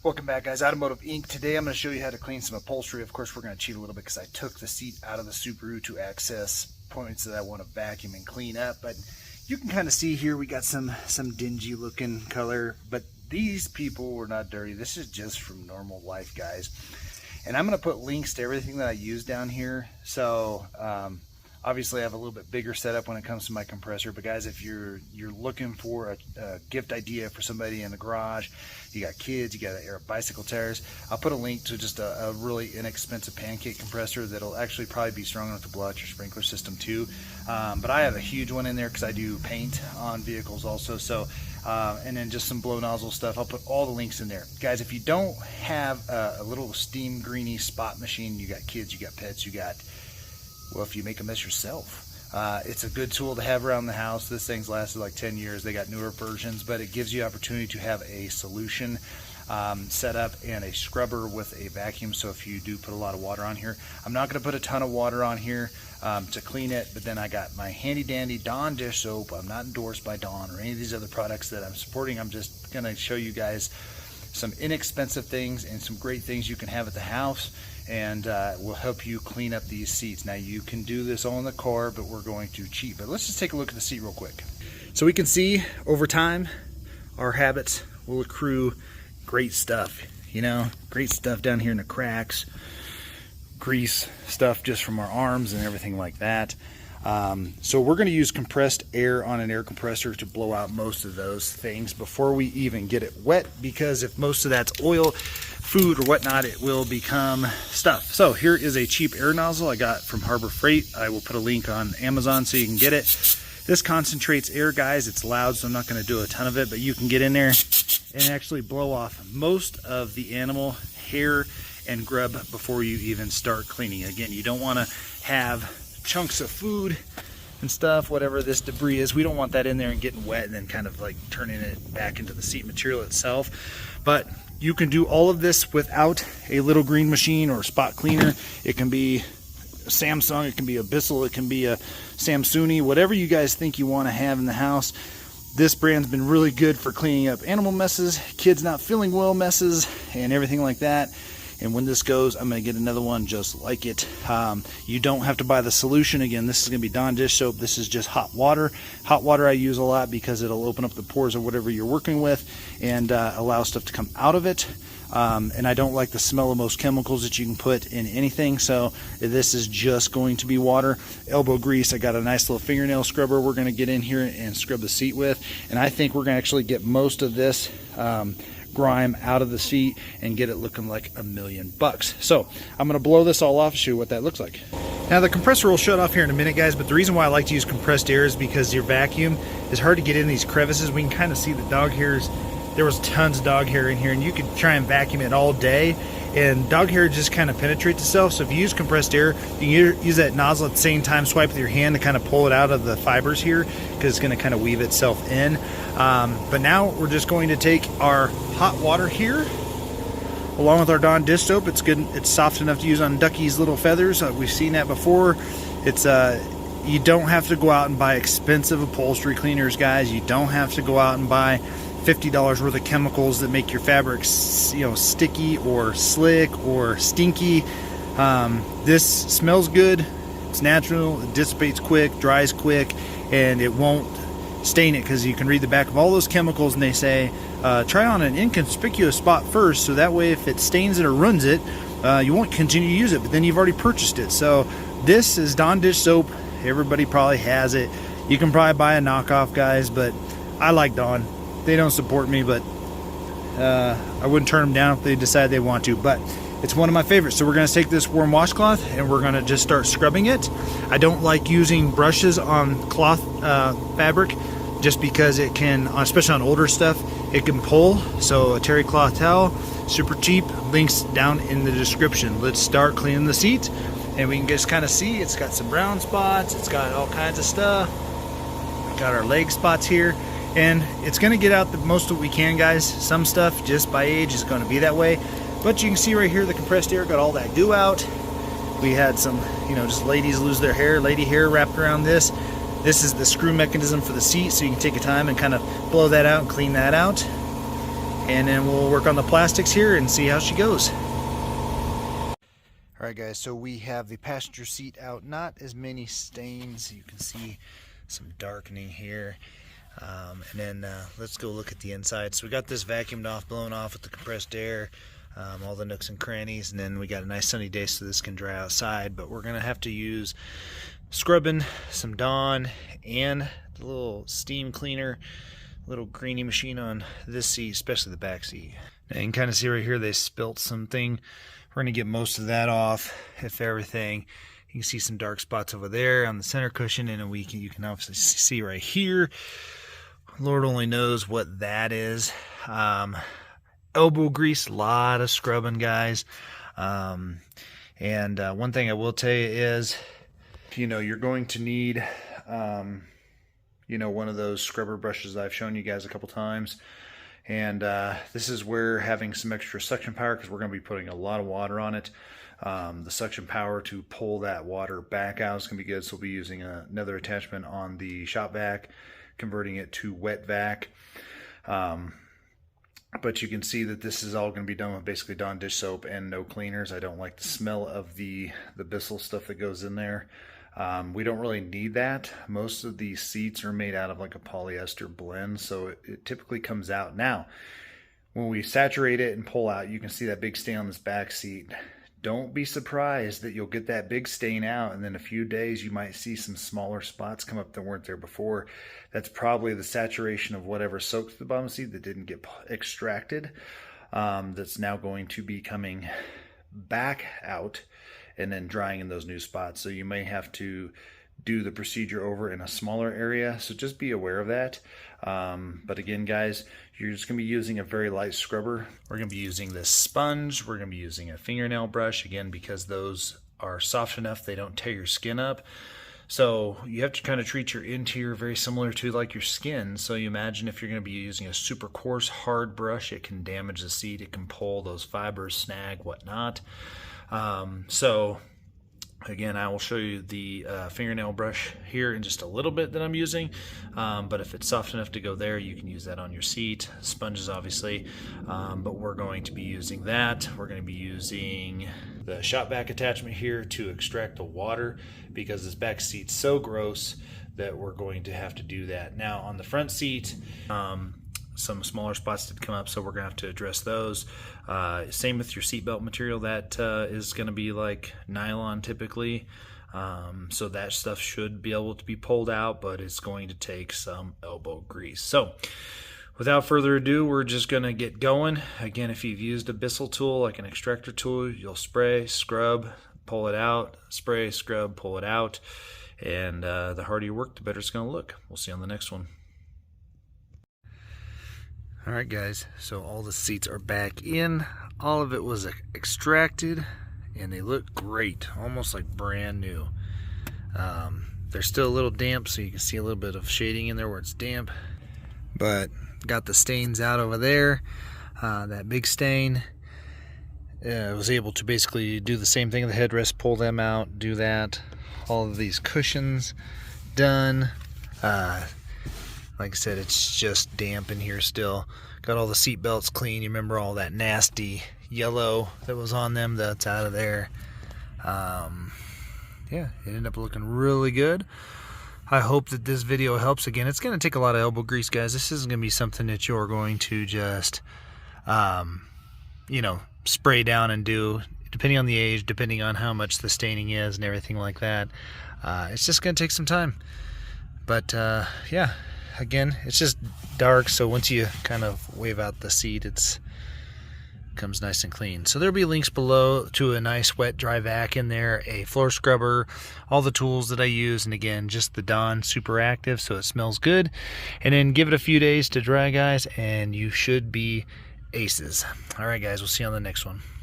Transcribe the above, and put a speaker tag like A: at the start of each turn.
A: Welcome back, guys. Automotive Inc. Today I'm going to show you how to clean some upholstery. Of course, we're going to cheat a little bit because I took the seat out of the Subaru to access points that I want to vacuum and clean up. But you can kind of see here we got some dingy looking color, but these people were not dirty. This is just from normal life, guys. And I'm going to put links to everything that I use down here. So obviously I have a little bit bigger setup when it comes to my compressor, but guys, if you're looking for a gift idea for somebody in the garage, you got kids, you got air bicycle tires, I'll put a link to just a really inexpensive pancake compressor that'll actually probably be strong enough to blow out your sprinkler system too. But I have a huge one in there because I do paint on vehicles also. So and then just some blow nozzle stuff. I'll put all the links in there. Guys, if you don't have a little steam greeny spot machine, you got kids, you got pets, you got, well, if you make a mess yourself, it's a good tool to have around the house. This thing's lasted like 10 years. They got newer versions, but it gives you opportunity to have a solution set up and a scrubber with a vacuum. So if you do put a lot of water on here, I'm not going to put a ton of water on here to clean it, but then I got my handy dandy Dawn dish soap. I'm not endorsed by Dawn or any of these other products that I'm supporting. I'm just going to show you guys some inexpensive things and some great things you can have at the house, and will help you clean up these seats. Now you can do this all in the car, but we're going to cheat. But let's just take a look at the seat real quick. So we can see over time our habits will accrue great stuff, you know, great stuff down here in the cracks, grease stuff just from our arms and everything like that. So we're going to use compressed air on an air compressor to blow out most of those things before we even get it wet, because if most of that's oil, food or whatnot, it will become stuff. So here is a cheap air nozzle I got from Harbor Freight. I will put a link on Amazon so you can get it. This concentrates air, guys. It's loud, so I'm not going to do a ton of it, but you can get in there and actually blow off most of the animal hair and grub before you even start cleaning. Again, you don't want to have chunks of food and stuff, whatever this debris is, we don't want that in there and getting wet and then kind of like turning it back into the seat material itself. But you can do all of this without a little green machine or spot cleaner. It can be a Samsung, it can be a Bissell, it can be a Samsung, whatever you guys think you want to have in the house. This brand's been really good for cleaning up animal messes, kids not feeling well messes, and everything like that. And when this goes, I'm going to get another one just like it. You don't have to buy the solution. Again, this is going to be Dawn dish soap. This is just hot water. Hot water I use a lot because it'll open up the pores of whatever you're working with and allow stuff to come out of it. And I don't like the smell of most chemicals that you can put in anything. So this is just going to be water. Elbow grease. I got a nice little fingernail scrubber we're going to get in here and scrub the seat with. And I think we're going to actually get most of this grime out of the seat and get it looking like $1,000,000. So I'm going to blow this all off and show you what that looks like. Now the compressor will shut off here in a minute, guys, but the reason why I like to use compressed air is because your vacuum is hard to get in these crevices. We can kind of see the dog hairs. There was tons of dog hair in here, and you could try and vacuum it all day, and dog hair just kind of penetrates itself. So if you use compressed air, you can use that nozzle at the same time, swipe with your hand to kind of pull it out of the fibers here, because it's going to kind of weave itself in. But now we're just going to take our hot water here along with our Dawn dish soap. It's good, it's soft enough to use on Ducky's little feathers. We've seen that before. It's you don't have to go out and buy expensive upholstery cleaners, guys. You don't have to go out and buy $50 worth of chemicals that make your fabrics, you know, sticky or slick or stinky. This smells good, it's natural, it dissipates quick, dries quick, and it won't stain it, because you can read the back of all those chemicals and they say try on an inconspicuous spot first, so that way if it stains it or ruins it, you won't continue to use it, but then you've already purchased it. So this is Dawn dish soap. Everybody probably has it. You can probably buy a knockoff, guys, but I like Dawn. They don't support me, but I wouldn't turn them down if they decide they want to, but it's one of my favorites. So we're going to take this warm washcloth and we're going to just start scrubbing it. I don't like using brushes on cloth fabric, just because it can, especially on older stuff, it can pull. So a terry cloth towel, super cheap, links down in the description. Let's start cleaning the seat, and we can just kind of see it's got some brown spots, it's got all kinds of stuff. We got our leg spots here. And it's going to get out the most of what we can, guys. Some stuff, just by age, is going to be that way. But you can see right here, the compressed air got all that goo out. We had some, you know, just ladies lose their hair, lady hair wrapped around this. This is the screw mechanism for the seat, so you can take your time and kind of blow that out and clean that out. and then we'll work on the plastics here and see how she goes. Alright guys, so we have the passenger seat out. Not as many stains. You can see some darkening here. And then let's go look at the inside. So we got this vacuumed off, blown off with the compressed air, all the nooks and crannies, and then we got a nice sunny day so this can dry outside. But we're going to have to use scrubbing, some Dawn, and the little steam cleaner, little greeny machine on this seat, especially the back seat. And you can kind of see right here they spilt something. We're going to get most of that off, if everything. You can see some dark spots over there on the center cushion, and you can obviously see right here. Lord only knows what that is. Elbow grease, a lot of scrubbing, guys. One thing I will tell you is, you're going to need, one of those scrubber brushes that I've shown you guys a couple times. And this is where having some extra suction power, because we're going to be putting a lot of water on it. The suction power to pull that water back out is going to be good. So we'll be using another attachment on the shop vac, converting it to wet vac. But you can see that this is all going to be done with basically Dawn dish soap and no cleaners. I don't like the smell of the Bissell stuff that goes in there. We don't really need that. Most of these seats are made out of like a polyester blend, so it typically comes out. Now, when we saturate it and pull out, you can see that big stain on this back seat. Don't be surprised that you'll get that big stain out, and then a few days you might see some smaller spots come up that weren't there before. That's probably the saturation of whatever soaked the bottom seat that didn't get extracted. That's now going to be coming back out and then drying in those new spots. So you may have to do the procedure over in a smaller area, so just be aware of that. But again, guys, you're just going to be using a very light scrubber. We're going to be using this sponge. We're going to be using a fingernail brush, again, because those are soft enough they don't tear your skin up. So you have to kind of treat your interior very similar to like your skin. So you imagine if you're going to be using a super coarse, hard brush, it can damage the seat. It can pull those fibers, snag, whatnot. So again, I will show you the fingernail brush here in just a little bit that I'm using, but if it's soft enough to go there, you can use that on your seat. Sponges, obviously, but we're going to be using that. We're going to be using the shop vac attachment here to extract the water, because this back seat's so gross that we're going to have to do that. Now, on the front seat, some smaller spots did come up, so we're gonna have to address those. Same with your seatbelt material. That is gonna be like nylon typically, so that stuff should be able to be pulled out, but it's going to take some elbow grease. So without further ado, we're just gonna get going. Again, if you've used a Bissell tool, like an extractor tool, you'll spray, scrub, pull it out, spray, scrub, pull it out, and the harder you work, the better it's gonna look. We'll see you on the next one. Alright guys, so all the seats are back in. All of it was extracted, and they look great, almost like brand new. They're still a little damp, so you can see a little bit of shading in there where it's damp, but got the stains out over there. That big stain, I was able to basically do the same thing with the headrest, pull them out, do that. All of these cushions done. Like I said, it's just damp in here still. Got all the seat belts clean. You remember all that nasty yellow that was on them? That's out of there. Yeah, it ended up looking really good. I hope that this video helps. Again, it's going to take a lot of elbow grease, guys. This isn't going to be something that you're going to just, spray down and do, depending on the age, depending on how much the staining is and everything like that. It's just going to take some time. But, yeah. Again, it's just dark, so once you kind of wave out the seat, it comes nice and clean. So there'll be links below to a nice wet dry vac in there, a floor scrubber, all the tools that I use, and again, just the Dawn Super Active, so it smells good. And then give it a few days to dry, guys, and you should be aces. All right, guys, we'll see you on the next one.